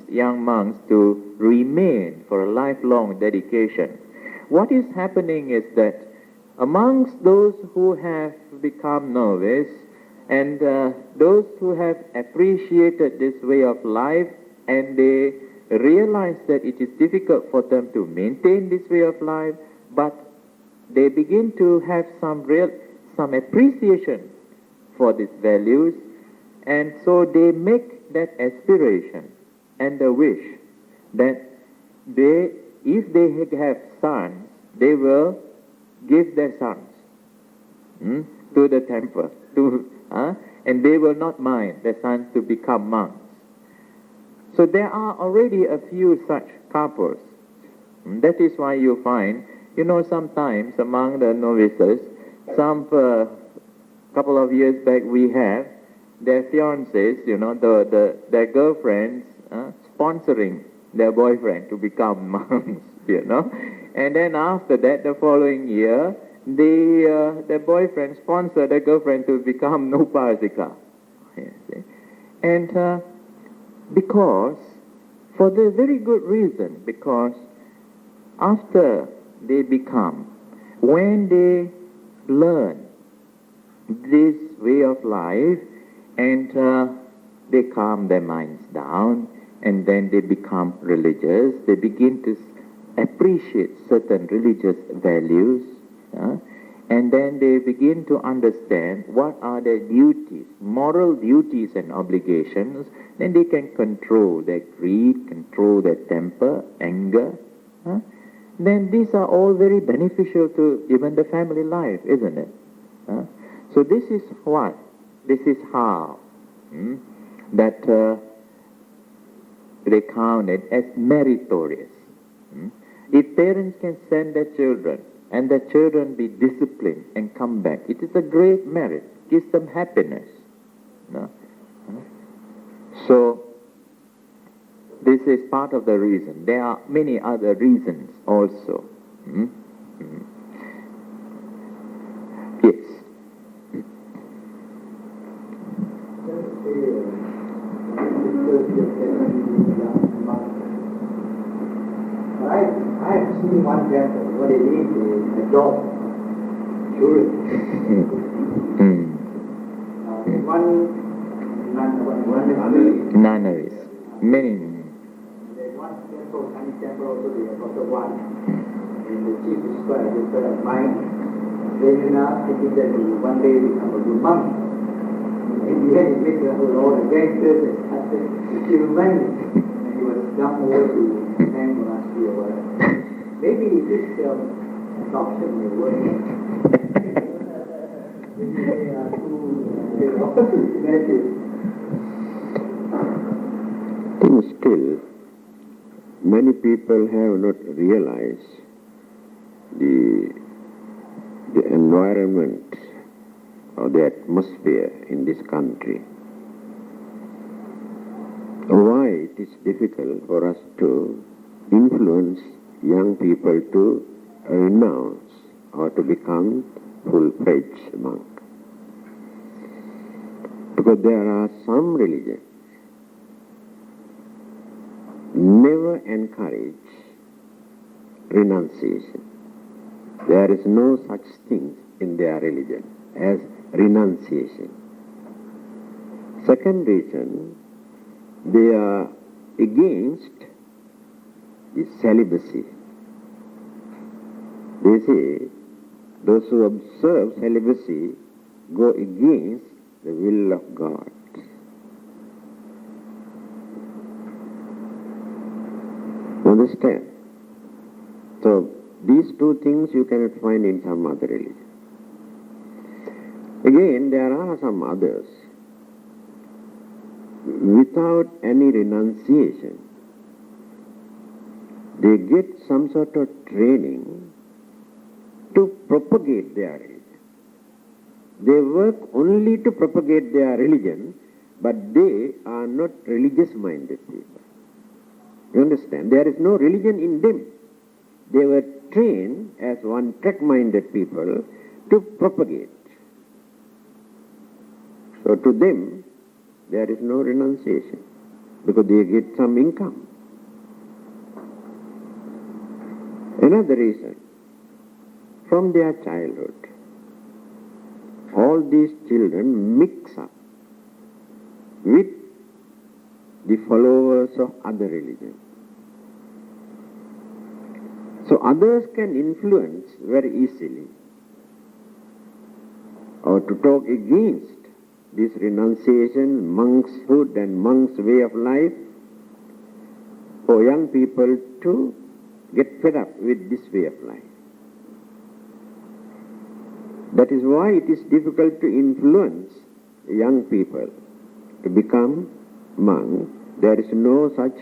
young monks to remain for a lifelong dedication, what is happening is that amongst those who have become novice and those who have appreciated this way of life and they realize that it is difficult for them to maintain this way of life, but they begin to have some appreciation for these values, and so they make that aspiration and the wish that if they have sons, they will give their sons to the temple, and they will not mind their sons to become monks. So there are already a few such couples. That is why you find, sometimes among the novices, some couple of years back we have their fiancés, their girlfriends sponsoring their boyfriend to become monks, And then after that, the following year, the boyfriend sponsored the girlfriend to become Nupasika. And because, for the very good reason, because after they become, when they learn this way of life, and they calm their minds down, and then they become religious, they begin to appreciate certain religious values, and then they begin to understand what are their duties, moral duties and obligations, then they can control their greed, control their temper, anger. Then these are all very beneficial to even the family life, isn't it? So this is how that they count it as meritorious. If parents can send their children, and the children be disciplined and come back, it is a great merit. It gives them happiness. So, this is part of the reason. There are many other reasons also. Yes. I have seen one temple, what they need is a dog, children. One Nunneries. Many. There's one temple, tiny temple also, they have also one. And the chief is quite a good friend of mine. Then thinking that one day become a good monk. In the end, he made all the gangsters and started to kill men. And he was dumped over to hang last year or whatever. Maybe this adoption may work. Maybe they are too opposite. Still, many people have not realized the environment or the atmosphere in this country. Why it is difficult for us to influence young people to renounce or to become full-fledged monk. Because there are some religions never encourage renunciation. There is no such thing in their religion as renunciation. Second reason, they are against the celibacy. They say those who observe celibacy go against the will of God. Understand? So, these two things you cannot find in some other religion. Again, there are some others. Without any renunciation, they get some sort of training to propagate their religion. They work only to propagate their religion, but they are not religious-minded people. You understand? There is no religion in them. They were trained as one-track-minded people to propagate. So to them, there is no renunciation because they get some income. Another reason, from their childhood, all these children mix up with the followers of other religions. others can influence very easily, or to talk against this renunciation, monkshood and monk's way of life, for young people to get fed up with this way of life. That is why it is difficult to influence young people to become monks. There is no such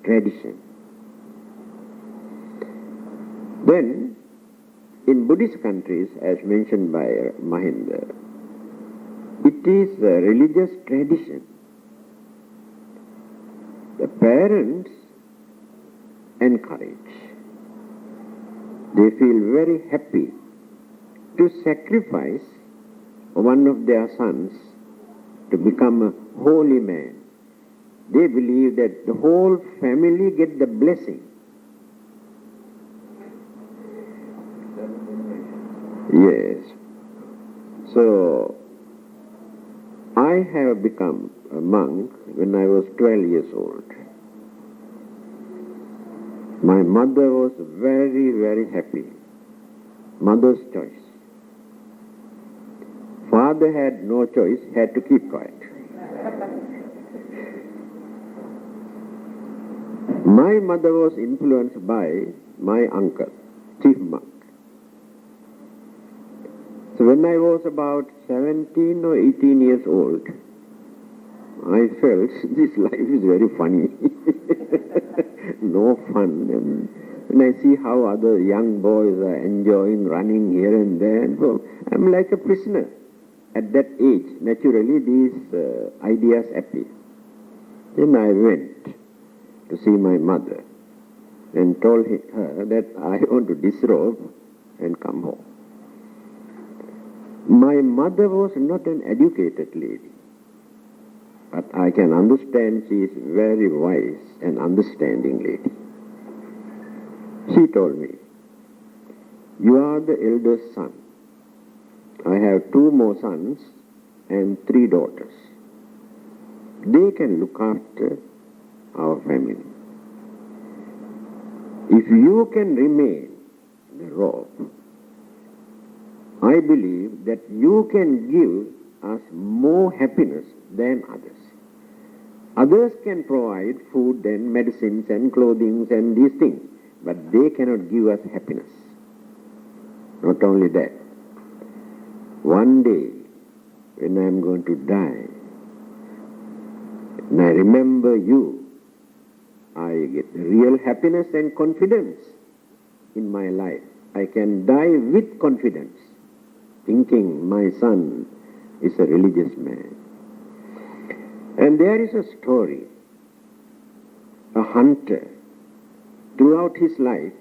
tradition. Then, in Buddhist countries, as mentioned by Mahinda, it is a religious tradition. The parents encourage. They feel very happy to sacrifice one of their sons to become a holy man. They believe that the whole family get the blessing. Yes. So, I have become a monk when I was 12 years old. My mother was very, very happy. Mother's choice. Father had no choice, had to keep quiet. My mother was influenced by my uncle, chief monk. So when I was about 17 or 18 years old, I felt this life is very funny. No fun. And when I see how other young boys are enjoying running here and there, so I'm like a prisoner. At that age, naturally, these ideas appear. Then I went to see my mother and told her that I want to disrobe and come home. My mother was not an educated lady, but I can understand she is very wise and understanding lady. She told me, "You are the eldest son. I have 2 more sons and 3 daughters. They can look after our family. If you can remain in the robe, I believe that you can give us more happiness than others. Others can provide food and medicines and clothing and these things, but they cannot give us happiness. Not only that, one day when I am going to die, and I remember you, I get real happiness and confidence in my life. I can die with confidence, thinking my son is a religious man." And there is a story. A hunter, throughout his life,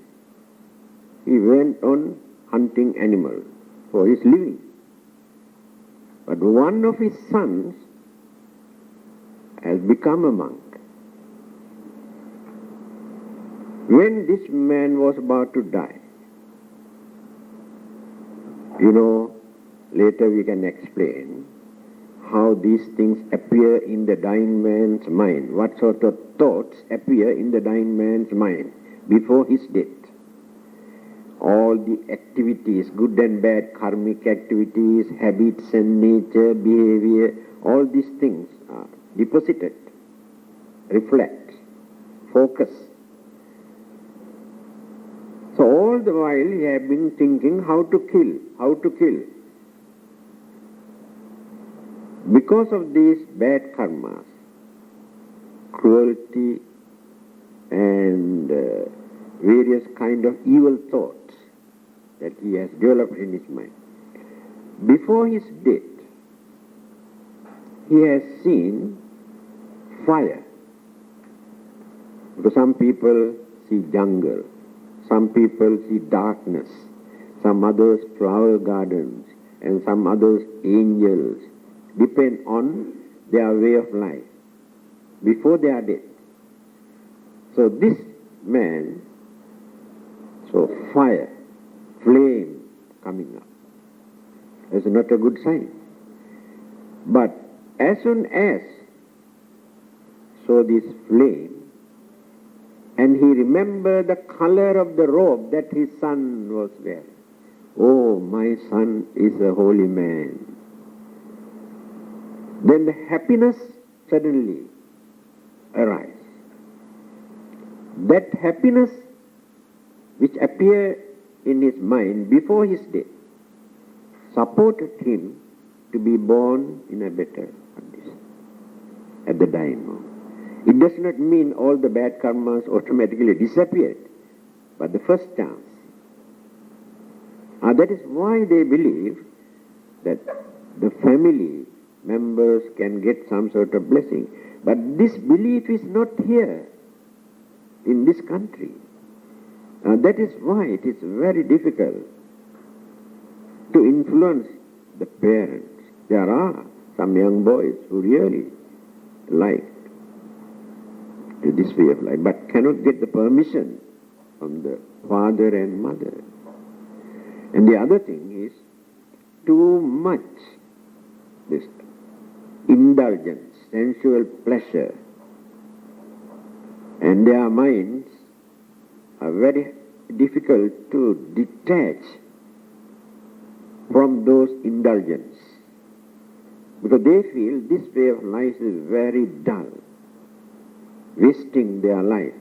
he went on hunting animals for his living. But one of his sons has become a monk. When this man was about to die, later we can explain how these things appear in the dying man's mind, what sort of thoughts appear in the dying man's mind before his death. All the activities, good and bad karmic activities, habits and nature, behavior, all these things are deposited, reflect, focus. So all the while he had been thinking how to kill. Because of these bad karmas, cruelty and various kind of evil thoughts that he has developed in his mind, before his death, he has seen fire. Because some people see jungle, some people see darkness, some others flower gardens, and some others angels, depend on their way of life before their death. So this man saw fire, flame coming up. That's not a good sign. But as soon as saw this flame, And he remembered the color of the robe that his son was wearing. Oh, my son is a holy man. Then the happiness suddenly arises. That happiness which appeared in his mind before his death supported him to be born in a better condition at the dying moment. It does not mean all the bad karmas automatically disappeared, but the first chance. That is why they believe that the family members can get some sort of blessing. But this belief is not here in this country. That is why it is very difficult to influence the parents. There are some young boys who really like this way of life, but cannot get the permission from the father and mother. And the other thing is too much this indulgence, sensual pleasure, and their minds are very difficult to detach from those indulgences, because they feel this way of life is very dull, wasting their life.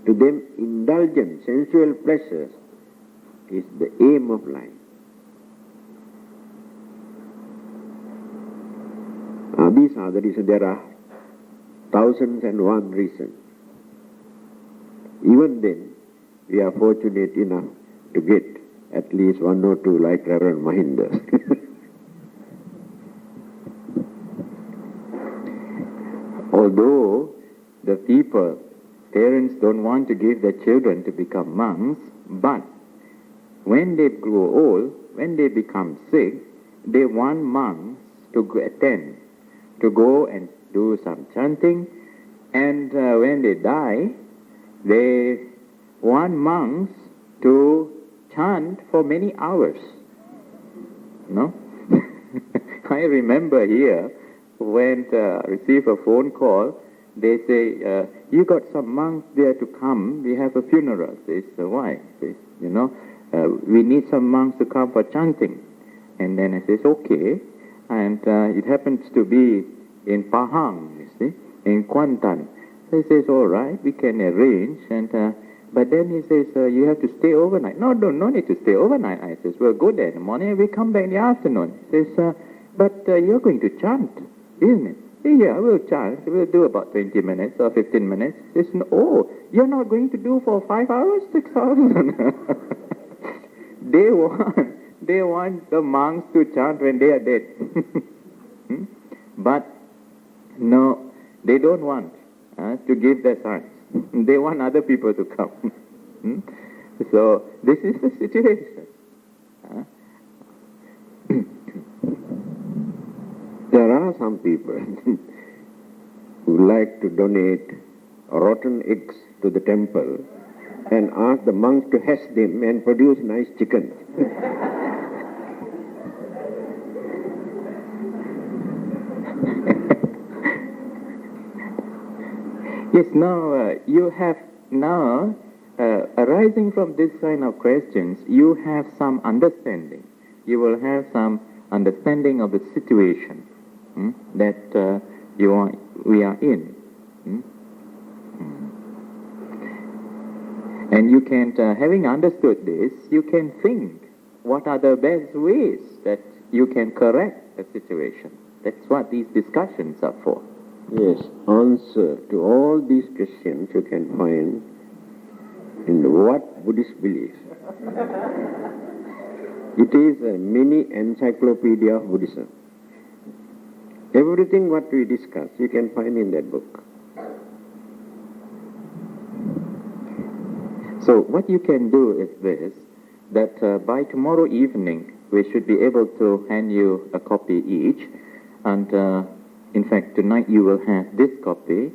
To them, indulgence, sensual pleasures is the aim of life. These are the reasons. There are 1,001 reasons. Even then, we are fortunate enough to get at least one or two like Reverend Mahinda. Although the parents don't want to give their children to become monks, but when they grow old, when they become sick, they want monks to attend, to go and do some chanting, and when they die, they want monks to chant for many hours. No? I remember here, when receive a phone call, they say, you got some monks there to come, we have a funeral. Says, why? Says, we need some monks to come for chanting. And then I says, okay. And it happens to be in Pahang, you see, in Kuantan. So he says, all right, we can arrange. And but then he says, you have to stay overnight. No need to stay overnight. I says, we'll go there in the morning and we come back in the afternoon. He says, but you're going to chant, isn't it? Yeah, we'll chant. We'll do about 20 minutes or 15 minutes. He says, oh, you're not going to do for 5 hours, 6 hours? They want the monks to chant when they are dead. But no, they don't want to give their sons. They want other people to come. So this is the situation. There are some people who like to donate rotten eggs to the temple and ask the monks to hatch them and produce nice chickens. Yes, now you have arising from this kind of questions, you have some understanding. You will have some understanding of the situation that we are in. And you can, having understood this, you can think what are the best ways that you can correct a situation. That's what these discussions are for. Yes, answer to all these questions you can find in what Buddhist belief. It is a mini encyclopedia of Buddhism. Everything what we discuss, you can find in that book. So what you can do is this, that by tomorrow evening, we should be able to hand you a copy each. And in fact, tonight you will have this copy.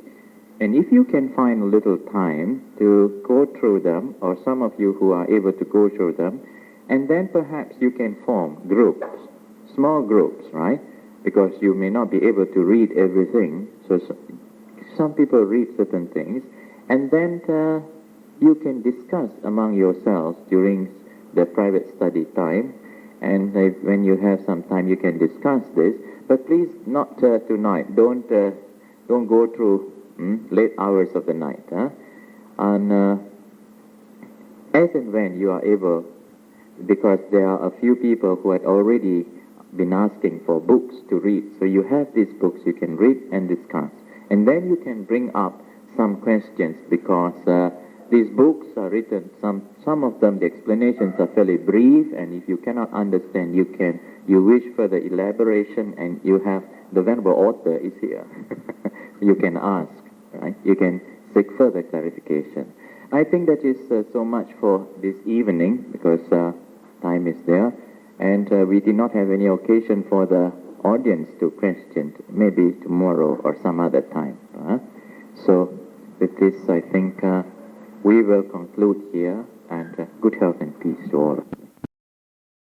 And if you can find a little time to go through them, or some of you who are able to go through them, and then perhaps you can form groups, small groups, right? Because you may not be able to read everything. So some people read certain things. And then you can discuss among yourselves during the private study time. And when you have some time, you can discuss this. But please, not tonight. Don't go through late hours of the night. And as and when you are able, because there are a few people who had already been asking for books to read. So you have these books you can read and discuss. And then you can bring up some questions, because these books are written, some of them, the explanations are fairly brief, and if you cannot understand, you wish further elaboration, and you have, the Venerable Author is here. You can ask, right? You can seek further clarification. I think that is so much for this evening, because time is there, and we did not have any occasion for the audience to question, maybe tomorrow or some other time. So with this, I think we will conclude here, and good health and peace to all.